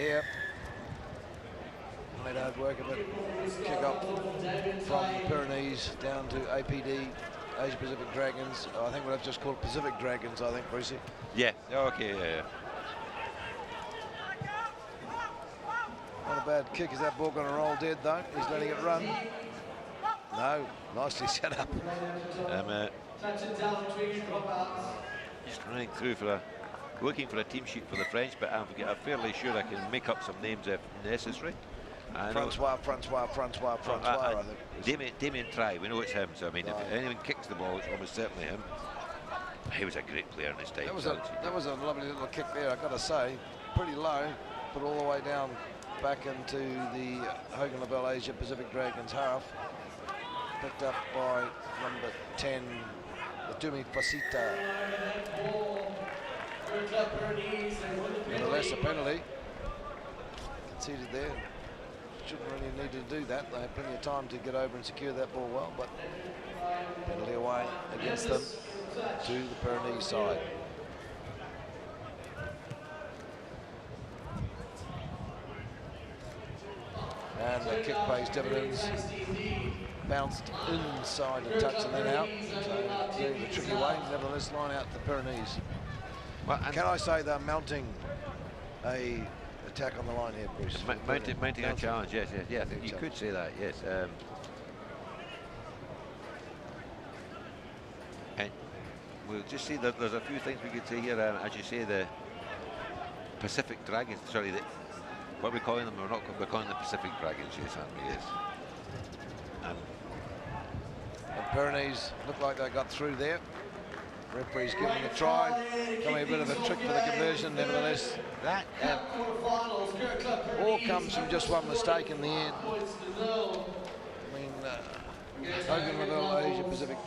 here. Made hard work of it. Kick up from the Pyrenees down to APD, Asia Pacific Dragons. I think we'll have to just call it Pacific Dragons, I think, Brucey. Yeah, okay, yeah. Not a bad kick. Is that ball going to roll dead, though? He's letting it run. No, nicely set up. Just running through for looking for a team sheet for the French, but I'm fairly sure I can make up some names if necessary. Francois, I think. Damien Try, we know it's him, so I mean, if anyone kicks the ball, it's almost certainly him. He was a great player in his time. That was a lovely little kick there, I've got to say. Pretty low, but all the way down back into the Hogan Labelle Asia Pacific Dragons half. Picked up by number 10, the Dumi Fasita. Nevertheless, a penalty conceded there. Shouldn't really need to do that. They had plenty of time to get over and secure that ball well, but penalty away against them to the Pyrenees side. And the kick pays dividends. Bounced inside a touch and then out. So doing the tricky way, nevertheless line out the Pyrenees. Well, can I say they're mounting a attack on the line here, Bruce? Mounting a challenge, yes. I think you could say that, yes. And we'll just see that there's a few things we could say here. As you say, the Pacific Dragons, sorry, what are we calling them? We're calling them the Pacific Dragons, yes, aren't we? Yes. And Pyrenees look like they got through there. Referee's giving a try, coming a bit of a trick for the conversion, nevertheless. That all comes from just one mistake in the end. I mean, Hogan Labelle Asia Pacific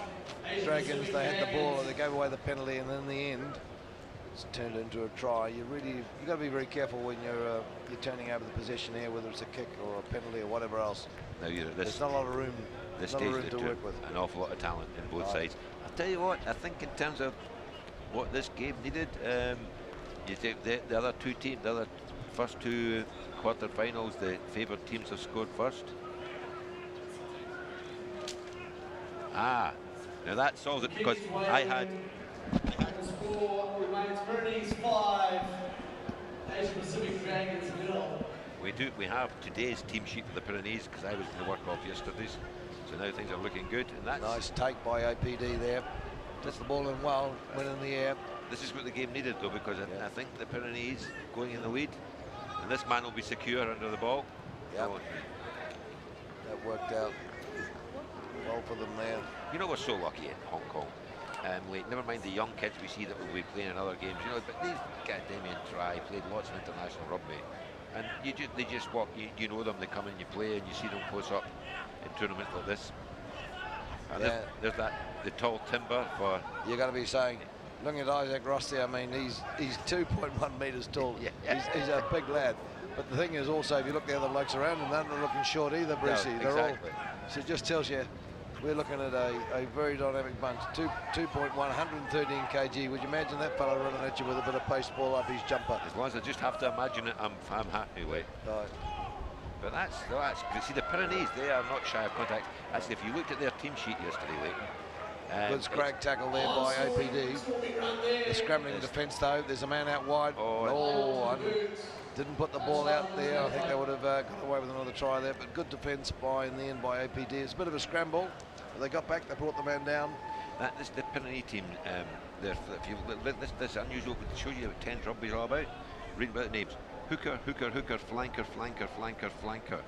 Dragons, they had the ball, they gave away the penalty, and in the end, it's turned into a try. You've got to be very careful when you're turning over the possession here, whether it's a kick or a penalty or whatever else. No, there's not a lot of room. This stage to work with. An awful lot of talent in both sides. I'll tell you what, I think in terms of what this game needed, you take the other two teams, the other first two quarter-finals, the favoured teams have scored first. Now that solves it, because I had... Pyrenees 5, Asia Pacific Dragons 0. We have today's team sheet for the Pyrenees, because I was going to work off yesterday's. So now things are looking good, and that's nice take by APD there. Gets the ball in well, went in the air. This is what the game needed, though, because I think the Pyrenees going in the lead, and this man will be secure under the ball. Yep. That worked out well for them there. You know, we're so lucky in Hong Kong. Never mind the young kids we see that will be playing in other games, you know, but these guys, Damien Try, played lots of international rugby, and they just walk, you know them, they come in, you play, and you see them close up in tournaments like this. And there's the tall timber for... You got to be saying, looking at Isaac Ross there, I mean, he's 2.1 metres tall. Yeah. He's a big lad. But the thing is also, if you look at the other blokes around him, they're not looking short either, Brucey. No, exactly. So it just tells you, we're looking at a very dynamic bunch. 2.1, 113 kg. Would you imagine that fella running at you with a bit of pace ball up his jumper? As long as I just have to imagine it, I'm happy with it. Right. But that's good. See, the Pyrenees, they are not shy of contact. Actually, if you looked at their team sheet yesterday, Leighton, good scrag tackle there by APD. The scrambling defence, though. There's a man out wide. Didn't put the ball out there. I think they would have got away with another try there. But good defence in the end by APD. It's a bit of a scramble. But they got back. They brought the man down. The Pyrenees team, this unusual, it shows you what 10s rugby is all about. Read about the names. Hooker, flanker, flanker.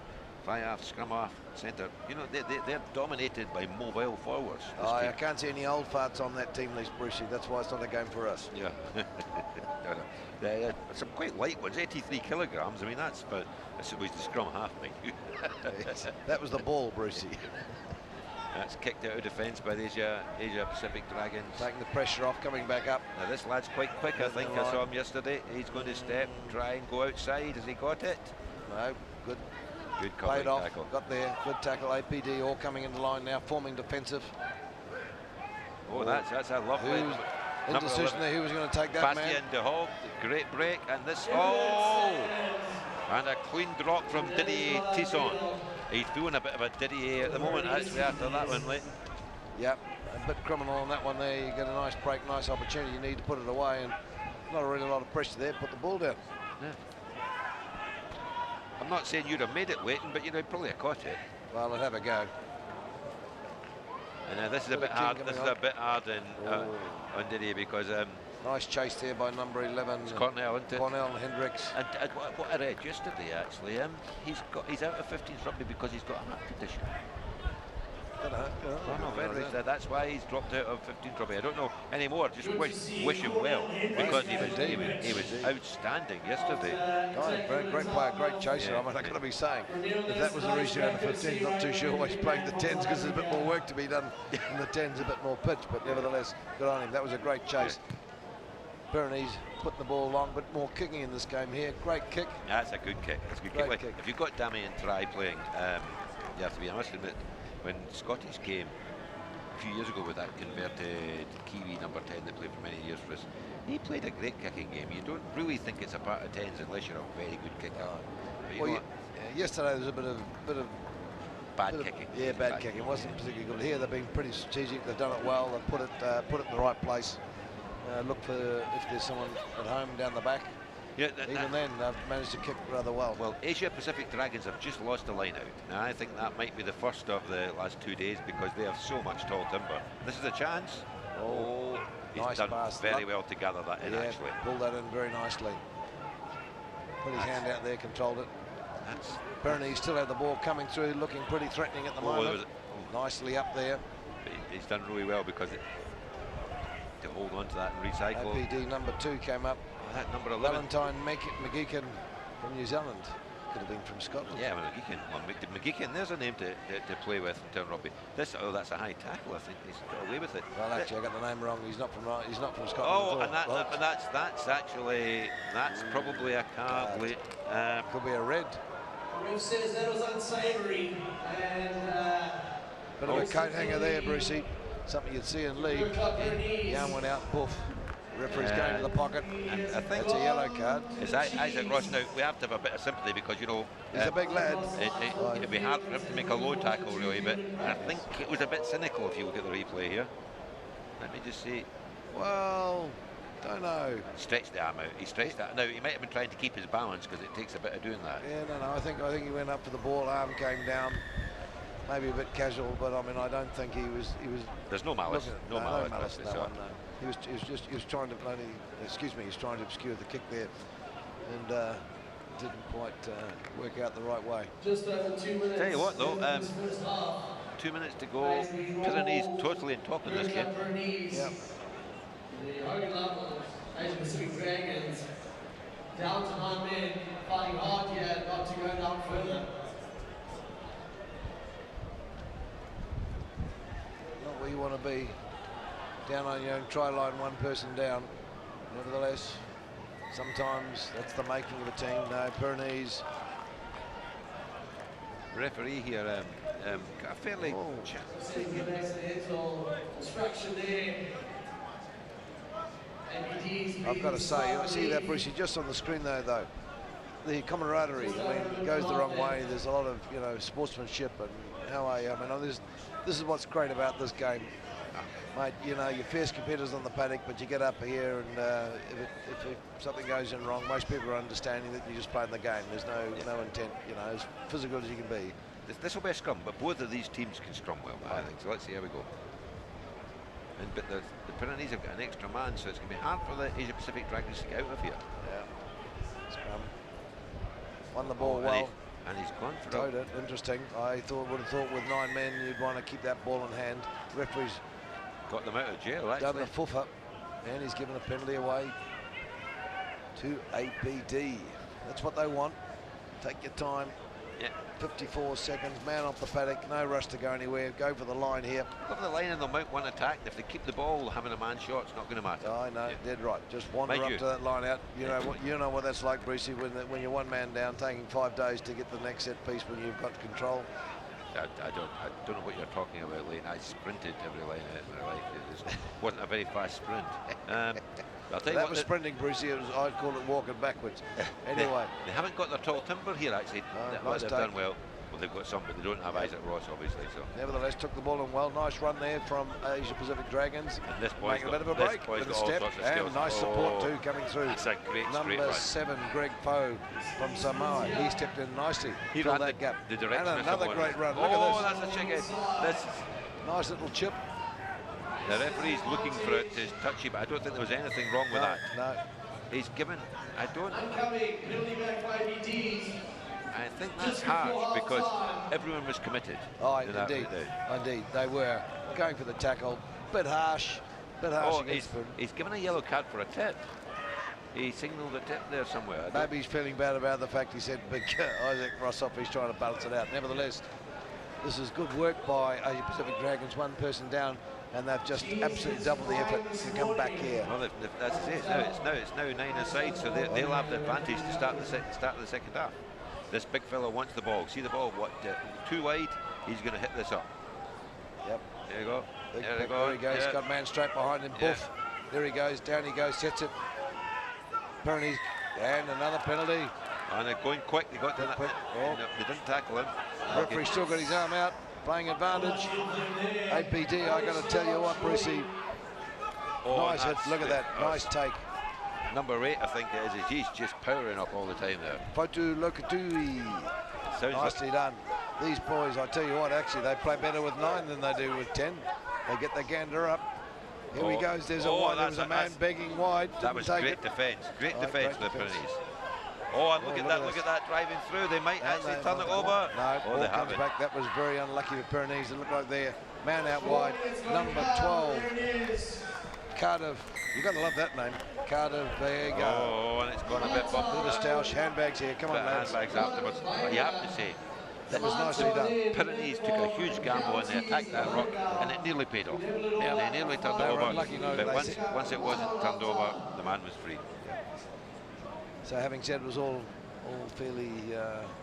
Fly off, scrum off, centre. You know, they're dominated by mobile forwards. I can't see any old farts on that team list, Brucey. That's why it's not a game for us. Yeah. Some quite light ones, 83 kilograms. I mean, that's the scrum half, mate. Yes, that was the ball, Brucey. That's kicked out of defence by the Asia Pacific Dragons. Taking the pressure off, coming back up. Now this lad's quite quick, I think. I saw him yesterday. He's going to step, try and go outside. Has he got it? No, good. Good covering tackle. Got there, good tackle. APD all coming into line now, forming defensive. Oh, that's a lovely indecision there. Who was going to take that man? Bastien de Hog, great break, and this. And a clean drop from Didier Tisson. He's feeling a bit of a Didier at the moment, actually, after that one, Leighton. Yep, a bit criminal on that one there. You get a nice break, nice opportunity. You need to put it away, and not really a lot of pressure there. Put the ball down. Yeah. I'm not saying you'd have made it, Leighton, but you'd have probably caught it. Well, I'd have a go. And this is a bit hard. This is a bit hard on Didier because nice chase there by number 11. it's Cornell, isn't it? Cornell and Hendricks. And what I read yesterday, actually, he's out of 15s rugby because he's got a heart condition. That's why he's dropped out of 15s rugby. I don't know anymore. Just wish him well because he was outstanding yesterday. Great player, great chaser. I mean, I got to be saying, if that was the reason out of 15, not too sure why he's playing the 10s because there's a bit more work to be done in the 10s, a bit more pitch. But nevertheless, good on him. That was a great chase. Pyrenees putting the ball long, but more kicking in this game here. Great kick. That's a good kick. That's a good Great kick. If you've got Damien Try playing, you have to be, I must admit, when Scottish came a few years ago with that converted Kiwi number 10 that played for many years for us, he played a great kicking game. You don't really think it's a part of 10s unless you're a very good kicker. But yesterday there was a bit of bad kicking. Yeah, bad kicking. It wasn't particularly good. Here they've been pretty strategic. They've done it well. They've put it in the right place. Look for if there's someone at home down the back. Yeah, even then, they've managed to kick rather well. Well, Asia Pacific Dragons have just lost a line out. Now, I think that might be the first of the last 2 days because they have so much tall timber. This is a chance. Oh, he's nice done pass. very well to gather that in, actually. Pulled that in very nicely. Put his hand out there, controlled it. Pyrenees still had the ball coming through, looking pretty threatening at the moment. Nicely up there. He's done really well because to hold on to that and recycle. APD number 2 came up. That number 11. Valentine McGeechan from New Zealand. Could have been from Scotland. Yeah, well, McGeechan, there's a name to play with in town rugby. That's a high tackle. I think he's got away with it. Well, actually, I got the name wrong. He's not from Scotland. Oh, and that's probably a card. Could be a red. The ref says that was unsavoury and. Bit of a coat hanger there, Brucey. Something you'd see in league. Yarn went out, poof. Referee's going to the pocket. And I think it's a yellow card. It's Isaac Ross. Now, we have to have a bit of sympathy because, you know... He's a big lad. It'd be hard for him to make a low tackle, really, but I think it was a bit cynical if you look at the replay here. Let me just see. Well, don't know. Stretched the arm out. He stretched that. Now, he might have been trying to keep his balance because it takes a bit of doing that. Yeah, no. I think he went up for the ball. Arm came down. Maybe a bit casual, but I mean, I don't think he was. There's no malice. No malice. No one, no. He was trying to he's trying to obscure the kick there, and didn't quite work out the right way. Just over 2 minutes. Tell you what, though, 2 minutes to go. Pyrenees totally on top of this game. Yep. The Hogan Levels, Asia Pacific Dragons, down to 9 men, fighting hard here, not to go down further. Not where you want to be. Down on your own try line, one person down. Nevertheless, sometimes that's the making of a team. No, Pyrenees. Referee here, got a fairly... Distraction there. I've got to say, you see that, Brucey, just on the screen though, the camaraderie, I mean, it goes the wrong way. There's a lot of, sportsmanship and how I mean, this is what's great about this game. Mate, you fierce competitors on the paddock, but you get up here and if something goes in wrong, most people are understanding that you're just playing the game. There's no intent, as physical as you can be. This will be a scrum, but both of these teams can scrum well, I think. So let's see how we go. But the Pyrenees have got an extra man, so it's going to be hard for the Asia Pacific Dragons to get out of here. Yeah. Scrum. Won the ball well. And he's gone for it. Interesting. I would have thought with 9 men you'd want to keep that ball in hand. Referees got them out of jail, actually. Done the foof up, and he's given a penalty away to APD. That's what they want. Take your time. Yeah. 54 seconds, man off the paddock, no rush to go anywhere. Go for the line here. Go for the line and they'll mount one attack. If they keep the ball, having a man shot, it's not going to matter. I know, dead right. Just wander up to that line out. You know what that's like, Brucey, when you're one man down, taking 5 days to get the next set piece when you've got control. I don't know what you're talking about, Lane. I sprinted every line out of my life. It wasn't a very fast sprint. I'll tell you That what, was sprinting, Brucey. I'd call it walking backwards. Anyway. They haven't got their tall timber here, actually. Nice They've take. done well. Well, they've got some, but they don't have Isaac Ross, obviously. So. Nevertheless, took the ball in well. Nice run there from Asia Pacific Dragons. And this boy's making a bit of a this break boy's with a got all step. sorts of And skills. nice support too coming through. That's a great straight Number run. 7, Greg Poe from Samoa. He stepped in nicely. He Filled ran that gap. the And direction of another someone. great run. Look Oh, at this. that's a chicken. This, Nice little chip. the referee's looking for it to touch you, but I don't think there was anything wrong with that. No. He's given. I don't. Incoming, penalty back by BDs. I think that's harsh because everyone was committed. Oh, to that indeed. right there. Indeed. They were going for the tackle. Bit harsh. Oh, against them. he's given a yellow card for a tip. He signalled a tip there somewhere. Maybe he's feeling bad about the fact he said big Isaac Rossoff. He's trying to balance it out. Nevertheless, this is good work by Asia Pacific Dragons. One person down, and they've just absolutely doubled the effort to come back here. Well, that's it. It's now 9-a-side, so they'll have the advantage to start the second half. This big fellow wants the ball. See the ball? Too wide? He's going to hit this up. Yep. There you go. There he goes. Yeah. Got a man straight behind him. Yeah. Boof. There he goes. Down he goes. Sets it. Pyrenees. And another penalty. And they're going quick. They got to that. Quick. Oh. No, they didn't tackle him. Referee still got his arm out. Playing advantage. APD, I got to tell you what, Brucey. Oh, Nice hit. Look at that. Nice take. Number 8, I think it is. He's just powering up all the time there. Fotu Lokatui. Sounds Nicely done. These boys, I tell you what, actually, they play better with 9 than they do with 10. They get the gander up. Here he goes. There's a wide. There was a man begging wide. That was great defence. Great defence for the Pyrenees. Oh, and look at that! Look at that driving through. They might actually turn it over. No, oh, ball they comes haven't. back. That was very unlucky for Pyrenees. It looked like their man out wide. Number 12, Cardiff. You've got to love that name. Cardiff, there you go. Oh, and it's gone a bit bumpy. Bit of stoush, handbags here. Come on, lads. Handbags afterwards. But you have to say, That was nicely done. Pyrenees took a huge gamble and they attacked that rock, and it nearly paid off. Yeah, they nearly turned it They were over. unlucky, no, But they once it wasn't turned over, the man was free. So having said it was all fairly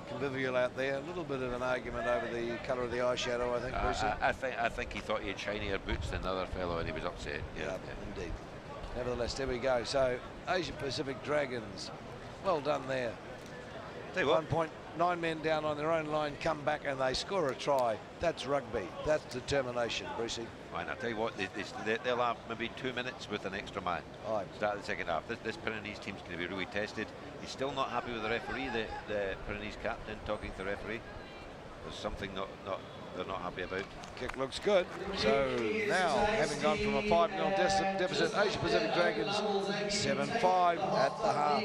convivial out there, a little bit of an argument over the colour of the eyeshadow, I think, Brucey. I think he thought he had shinier boots than the other fellow, and he was upset. Yeah, indeed. Nevertheless, there we go. So Asia Pacific Dragons, well done there. Tell you what, 1 point, 9 men down on their own line, come back and they score a try. That's rugby. That's determination, Brucey. and I'll tell you what, they'll have maybe 2 minutes with an extra man. Aye. Start of the second half. This Pyrenees team's going to be really tested. He's still not happy with the referee, the Pyrenees captain, talking to the referee. There's something they're not happy about. Kick looks good. So now, having gone from a 5-0 deficit, Asia Pacific Dragons 7-5 at the half.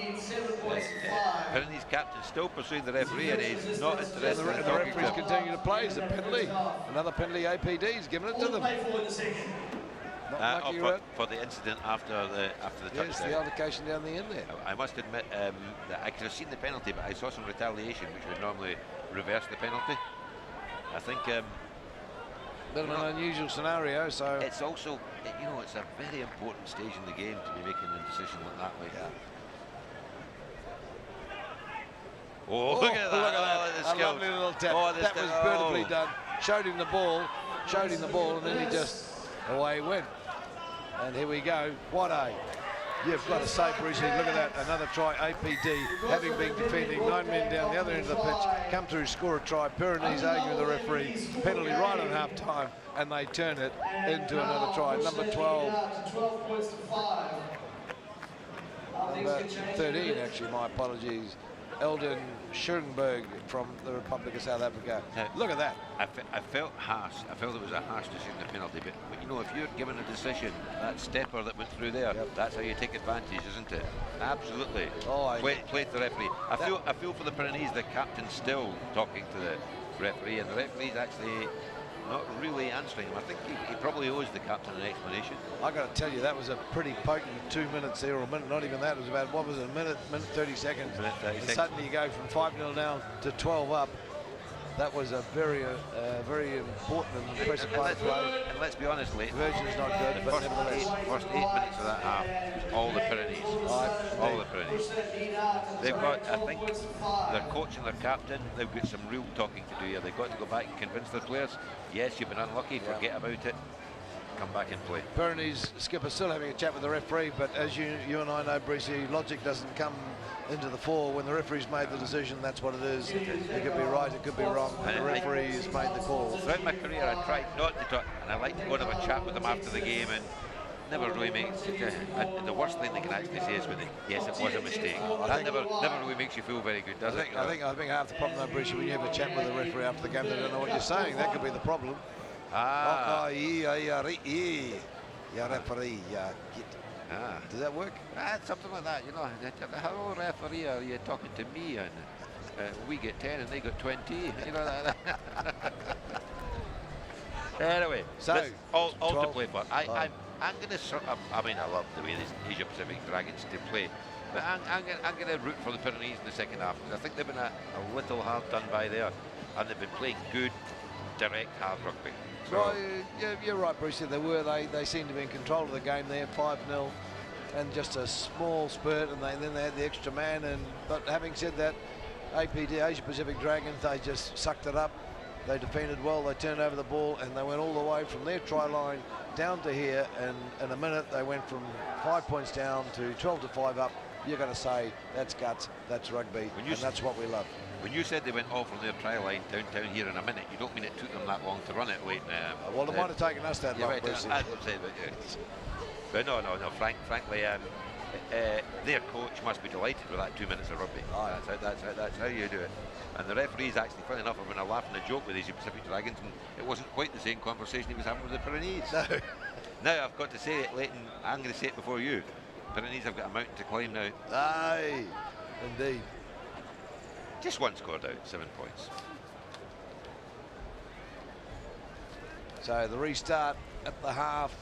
Pyrenees captain still pursuing the referee, and he's not And interested the in talking to referee's him. continuing to play. It's a penalty. Another penalty. APD's giving it to them. Not lucky, right? For the incident after the Yes, touchdown. the altercation down the end there. I must admit that I could have seen the penalty, but I saw some retaliation, which would normally reverse the penalty. I think Bit of an unusual scenario, so it's also, it's a very important stage in the game to be making a decision like that. Oh, look at that! A lovely little tap. That was beautifully done. Showed him the ball, and then he just away he went. And here we go. What a! You've got to say, Brucey, look at that. Another try, APD, having been defending 9 men down the other end of the pitch, come through, score a try. Pyrenees argue with the referee, penalty right on half time, and they turn it into another try. Number 12. 12 points to 5. Number 13, actually, my apologies. Eldon Schoenberg from the Republic of South Africa. Look at that. I felt harsh. I felt it was a harsh decision, the penalty. But if you're given a decision, that stepper that went through there, that's how you take advantage, isn't it? Absolutely. Oh, Play to the referee. I feel for the Pyrenees. The captain's still talking to the referee, and the referee's actually not really answering him. I think he probably owes the captain an explanation. I got to tell you, that was a pretty potent 2 minutes there, or a minute, not even that. It was about, what was it, a minute 30 seconds. Minute 30 and seconds. suddenly you go from 5-0 down to 12 up. That was a very important and impressive part of play. And let's be honest, Lee, Conversion's not good, the but first nevertheless. 8 minutes of that half was all the Pyrenees. All the Pyrenees. They've got, I think, their coach and their captain, they've got some real talking to do here. They've got to go back and convince their players, yes, you've been unlucky, forget about it, come back and play. Pyrenees skipper still having a chat with the referee, but as you and I know, Breezy, logic doesn't come into the fore. When the referee's made the decision, that's what it is. It could be right, it could be wrong, but the referee has made the call. Throughout my career, I tried not to talk, and I like to go and have a chat with them after the game, and never really makes the worst thing they can actually say is when yes, it was a mistake. That never really makes you feel very good, does it? I think half the problem, though, Breezy, when you have a chat with the referee after the game, they don't know what you're saying. That could be the problem. Referee, does that work? Something like that, you know. Hello, referee, are you talking to me? And we get 10 and they got 20. You know that. Anyway, so all to play for. I'm going to sort of. I mean, I love the way these Asia Pacific Dragons to play, but I'm going to root for the Pyrenees in the second half because I think they've been a little hard done by there, and they've been playing good, direct, hard rugby. So, well, you're right, Bruce. They seemed to be in control of the game there, 5-0, and just a small spurt, and then they had the extra man. But having said that, APD, Asia Pacific Dragons, they just sucked it up. They defended well. They turned over the ball, and they went all the way from their try line down to here. And in a minute, they went from 5 points down to 12-5 up. You're going to say that's guts, that's rugby, and that's what we love. When you said they went all from their try line down here in a minute, you don't mean it took them that long to run it, wait. Well, it might have taken us that long, right, Bruce. But no, frankly, their coach must be delighted with that 2 minutes of rugby. That's how you do it. And the referee's actually, funny enough, having a laugh and a joke with Asia Pacific Dragons, and it wasn't quite the same conversation he was having with the Pyrenees. No. Now, I've got to say it, Leighton, I'm going to say it before you. Pyrenees have got a mountain to climb now. Aye, indeed. Just one scored out, 7 points. So the restart at the half.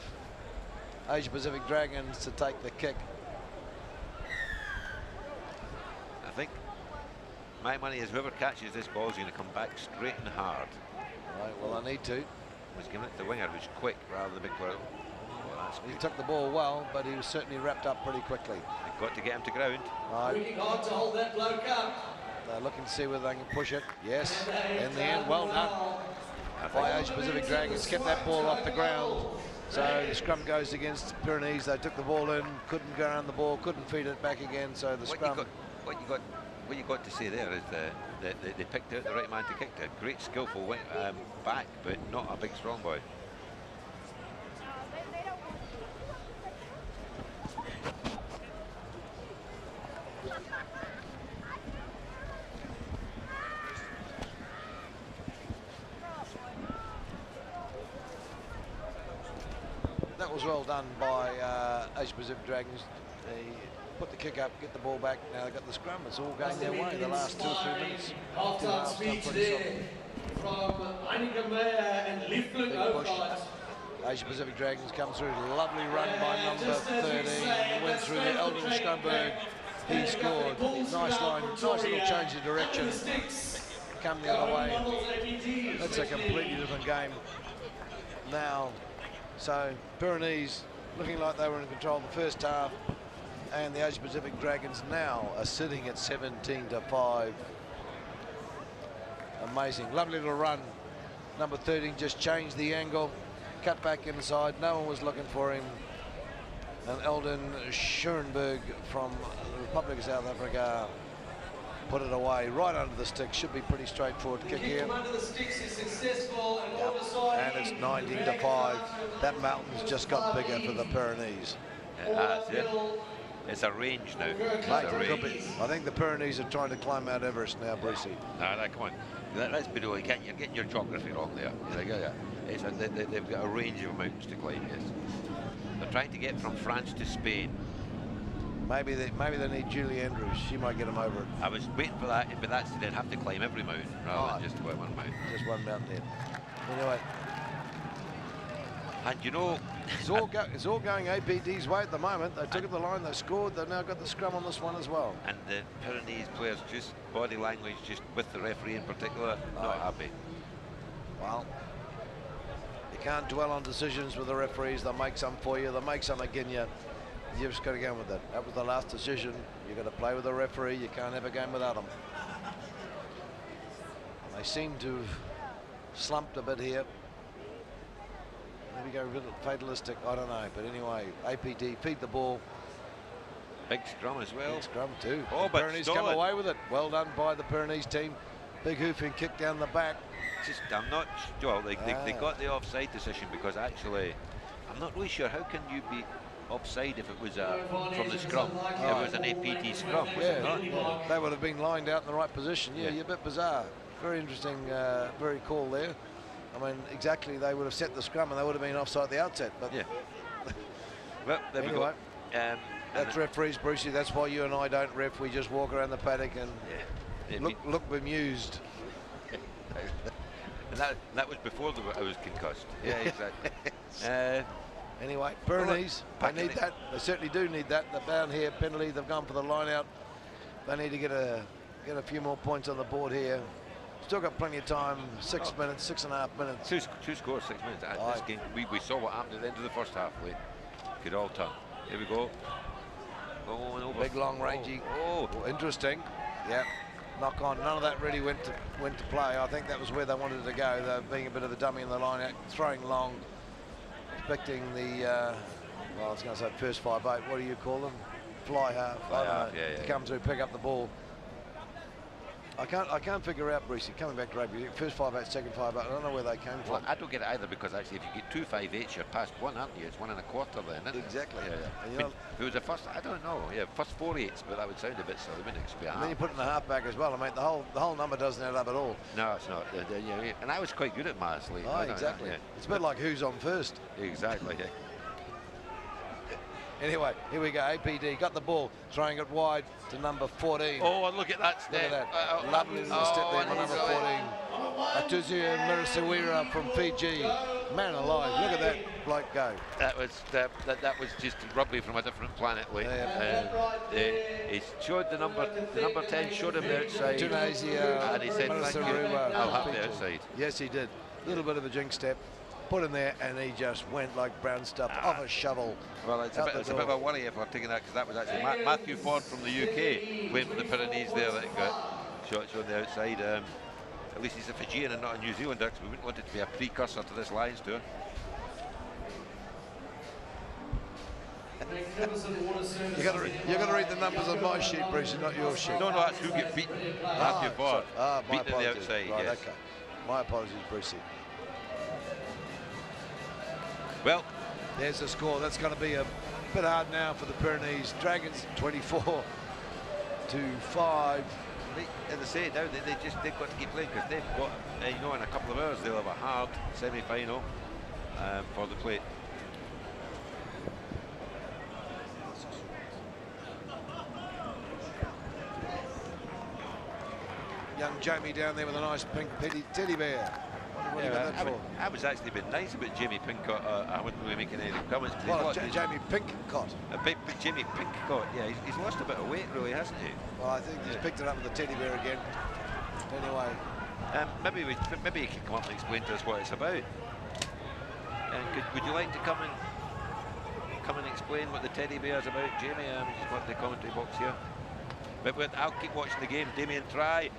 Asia Pacific Dragons to take the kick. I think my money is whoever catches this ball is going to come back straight and hard. Right, well, I need to. I was giving it to the winger, who's quick rather than big player. He took the ball well, but he was certainly wrapped up pretty quickly. They've got to get him to ground. Right. Working hard to hold that bloke up. They're looking to see whether they can push it. Yes, in the end, well done by Asia Pacific Dragons. Kept that ball off the ground. So the scrum goes against Pyrenees. They took the ball in, couldn't go around the ball, couldn't feed it back again. So the scrum. What you got to say there is they picked out the right man to kick it. Great skillful back, but not a big strong boy. That was well done by Asia Pacific Dragons. They put the kick up, get the ball back. Now they've got the scrum. It's all going their way the last 2 or 3 minutes. Half-time speech there from Heineken Meyer and Lieflin Overhart. Asia Pacific Dragons come through. Lovely run by number 13. Went through the Eldon Scrumberg. He scored. Nice line, nice little change of direction. Come the other way. That's a completely different game now. So Pyrenees looking like they were in control of the first half, and the Asia Pacific Dragons now are sitting at 17-5. Amazing, lovely little run. Number 13 just changed the angle, cut back inside. No one was looking for him. And Eldon Schoenberg from the Republic of South Africa put it away right under the stick. Should be pretty straightforward kick here. Under the sticks is successful, and it's 19-5. That mountain's just got bigger for the Pyrenees. It's a range now. I think the Pyrenees are trying to climb Mount Everest now, Brucey. No, come on. Let's be real. You're getting your geography wrong there. They've got a range of mountains to climb, yes. They're trying to get from France to Spain. Maybe they need Julie Andrews. She might get them over it. I was waiting for that, but they'd have to climb every mountain rather than just one mountain. Just one mountain. Anyway, And you know, it's all going APD's way at the moment. They took it the line, they scored, they've now got the scrum on this one as well. And the Pyrenees players, just body language, just with the referee in particular, not happy. Well, you can't dwell on decisions with the referees. They'll make some for you, they'll make some again you. You've just got to go with it. That was the last decision. You've got to play with the referee. You can't have a game without them. They seem to have slumped a bit here. Maybe go a bit fatalistic, I don't know. But anyway, APD feed the ball. Big scrum as well. Big scrum too. Oh, but Pyrenees come away with it. Well done by the Pyrenees team. Big hoofing kick down the back. Just, I'm not sure. They got the offside decision because actually, I'm not really sure. How can you be offside if it was from the scrum? If it was an APD scrum, was it not? They would have been lined out in the right position. Yeah, you're a bit bizarre. Very interesting, very cool there. I mean, exactly, they would have set the scrum and they would have been offside at the outset. But yeah. Well, there anyway, we go. That's referees, Brucey. That's why you and I don't ref. We just walk around the paddock and look bemused. And that was before I was concussed. Yeah, exactly. Anyway, Pyrenees, they need that. They certainly do need that. They're down here, penalty. They've gone for the line out. They need to get a few more points on the board here. Still got plenty of time. 6 minutes, 6.5 minutes. Two scores, 6 minutes. This game, we saw what happened at the end of the first half. Could all turn. Here we go. Going over. Big, long, rangy. Oh, interesting. Yeah. Knock on. None of that really went to play. I think that was where they wanted to go. They're being a bit of a dummy in the line out, throwing long, expecting the well, I was going to say first 5-8. What do you call them? Fly half. To come through, pick up the ball. I can't figure out, Brucey, coming back to rugby, first 5-8, second 5-8, I don't know where they came from. Well, I don't get it either, because actually if you get 2 5-8s, you're past one, aren't you? It's 1 1/4 then, isn't it? Exactly. Yeah. And if it was the first, I don't know, first 4 8s, but that would sound a bit silly, wouldn't it? And then you put in the half back as well. I mean, the whole number doesn't add up at all. No, it's not. And I was quite good at maths lately. Oh, exactly. It's a bit like who's on first. Exactly, yeah. Anyway, here we go. APD got the ball, throwing it wide to number 14. Oh, and look at that step. Look at that. Lovely little step there by number 14. Atuzia Mirisawira from Fiji. Man alive, look at that bloke go. That was just rugby from a different planet, Lee. He showed the number 10 showed him the outside. Tunisia, and he said, thank you, I'll have the outside. Yes, he did. A little bit of a jinx step. Put him there, and he just went like brown stuff off a shovel. Well, it's a bit of a worry if we're taking that, because that was actually Matthew Ford from the UK playing for the Pyrenees there that got shot on the outside. At least he's a Fijian and not a New Zealander, because we wouldn't want it to be a precursor to this Lions tour. You're going to read the numbers on my sheet, Bruce, not your sheet. No, that's who get beaten. Matthew Ford. Beaten on the outside, right, yes. Okay. My apologies, Brucey. Well, there's the score. That's going to be a bit hard now for the Pyrenees. Dragons 24-5. As I say, now they've got to keep playing, because they've got, in a couple of hours they'll have a hard semi-final for the plate. Young Jamie down there with a nice pink teddy bear. I was actually a bit nice about Jamie Pincott. I wouldn't be making any comments. Well, Jamie Pincott. Jamie Pincott, yeah, he's lost a bit of weight, really, hasn't he? Well, I think he's picked it up with the teddy bear again. Anyway. Maybe you could come up and explain to us what it's about. And would you like to come and explain what the teddy bear is about, Jamie? Just got the commentary box here. But I'll keep watching the game. Damien trying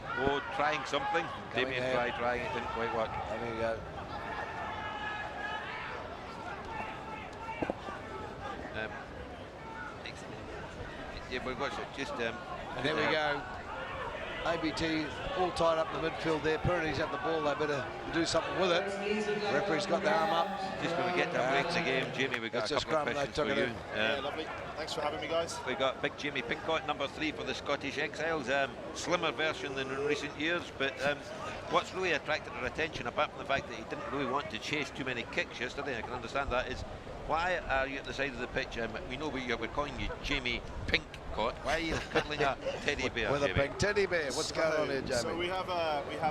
something. Damien trying, it didn't quite work. There we go. We've got just. And there we go. ABT all tied up in the midfield there. Pyrenees at the ball. They better do something with it. Referee's got the arm up. Just when we get to break the game, Jamie, we've got a couple of questions for you. Yeah, lovely. Thanks for having me, guys. We got big Jamie Pincott, number 3 for the Scottish Exiles. Slimmer version than in recent years, but what's really attracted our attention, apart from the fact that he didn't really want to chase too many kicks yesterday, I can understand that, is why are you at the side of the pitch? We know we're calling you Jamie Pink caught. Why are you cuddling a teddy bear, With a Jamie? pink teddy bear. What's going on here, Jamie? So we have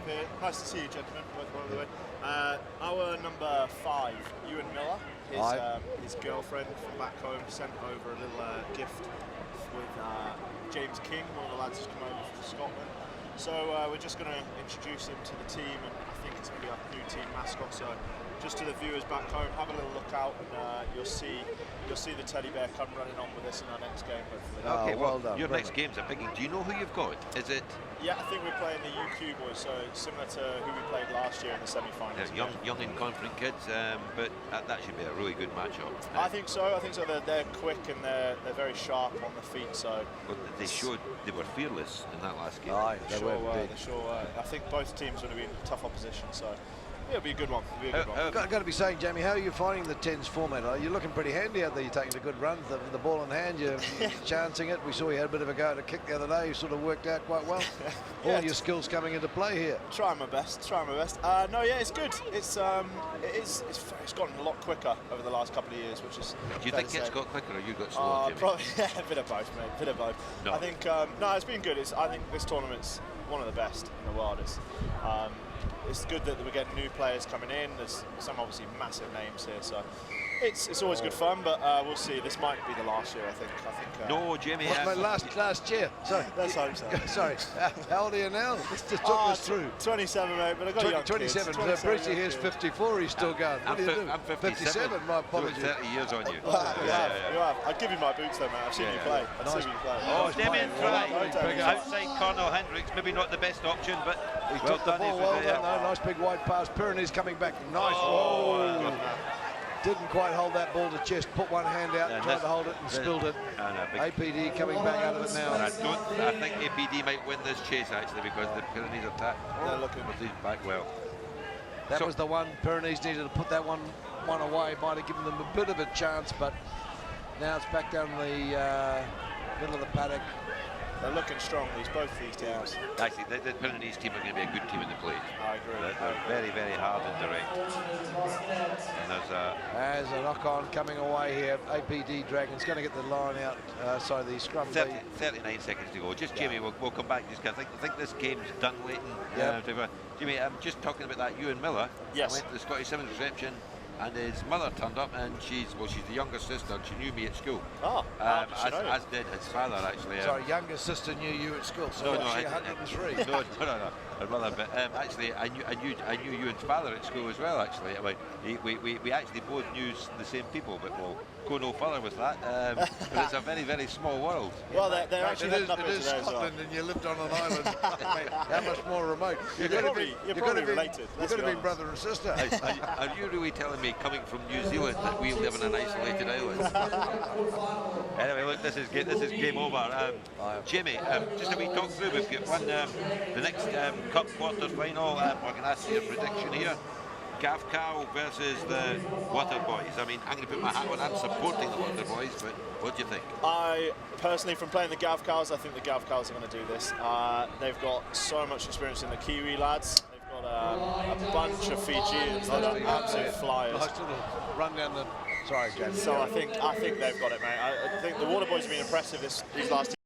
here. Nice to see you, gentlemen. By the way, our number 5, Ewan Miller, his girlfriend from back home, sent over a little gift with James King, one of the lads who's come over from Scotland. So we're just going to introduce him to the team, and I think it's going to be our new team mascot. So just to the viewers back home, have a little look out, and you'll see the teddy bear come running on with us in our next game, hopefully. Okay, well done. Your next game's a biggie. Do you know who you've got? Is it? Yeah, I think we're playing the UQ boys, so similar to who we played last year in the semi-finals. Young and confident kids, but that should be a really good matchup. I think so. They're quick and they're very sharp on the feet. So but they showed they were fearless in that last game. Aye, they were indeed. I think both teams would have been tough opposition. So yeah, it'll be a good one. Got to be saying, Jamie, how are you finding the 10s format? You're looking pretty handy out there. You're taking a good run with the ball in hand. You're chancing it. We saw you had a bit of a go at a kick the other day. You sort of worked out quite well. Yeah, All your skills coming into play here. Trying my best. No, yeah, it's good. It's gotten a lot quicker over the last couple of years, which is. Do you think it's got quicker or you got slower, Jamie? Probably a bit of both, mate. A bit of both. No. I think no, it's been good. I think this tournament's one of the best in the world. It's good that we're getting new players coming in. There's some obviously massive names here, so it's always good fun. But we'll see. This might be the last year, I think. No, Jamie. Last year. Sorry. Let's hope so. Sorry. How old are you now? Let's just talk us through. 27, mate. But I got young 27. kids. Brucey here's 54. He's still going. What do you do? I'm 57. My apologies. 30 years on you. You have. I'll give you my boots though, mate. I've seen you play. Oh, Damien try. Outside Cornell Hendricks, maybe not the best option, but well done. Nice big wide pass. Pyrenees coming back. Nice. Oh. Didn't quite hold that ball to chest. Put one hand out, tried to hold it and spilled it. APD coming back out of it now. I think APD might win this chase actually because the Pyrenees attack. They're looking back well. That was the one. Pyrenees needed to put that one away. Might have given them a bit of a chance, but now it's back down the middle of the paddock. They're looking strong, both these teams. Actually, the Pyrenees team are going to be a good team in the play. I agree. They're very, very hard and direct. And there's a knock-on coming away here. APD Dragons going to get the line out. The scrum. 39 seconds to go. Just Jamie, we'll come back. Just I think this game's done, Leighton. Jamie, I'm just talking about that. Ewan Miller. Yes. I went to the Scottish Sevens reception. And his mother turned up, and she's the younger sister, and she knew me at school. Oh, as did his father actually. Sorry, younger sister knew you at school. So no, 103. No, her mother. But actually, I knew Ewan's father at school as well. Actually, I mean, we actually both knew the same people, but we'll go no further with that. But it's a very, very small world. Well, they're actually heading up into there Scotland, and you lived on an island. How much more remote? You're probably related. You're going to be brother and sister. Are you really telling me, coming from New Zealand, that we live in an isolated island? Anyway, look, this is game over. Jamie, just a wee talk through. We've got one, the next Cup quarter final. We're going to ask you a prediction here. GFI versus the Water Boys. I mean, I'm going to put my hat on. I'm supporting the Water Boys, but what do you think? I personally, from playing the GFIs, I think the GFIs are going to do this. They've got so much experience in the Kiwi lads. They've got a bunch of Fijians that are absolute flyers. Nice little run down the. Sorry, James. So I think they've got it, mate. I think the Water Boys have been impressive these last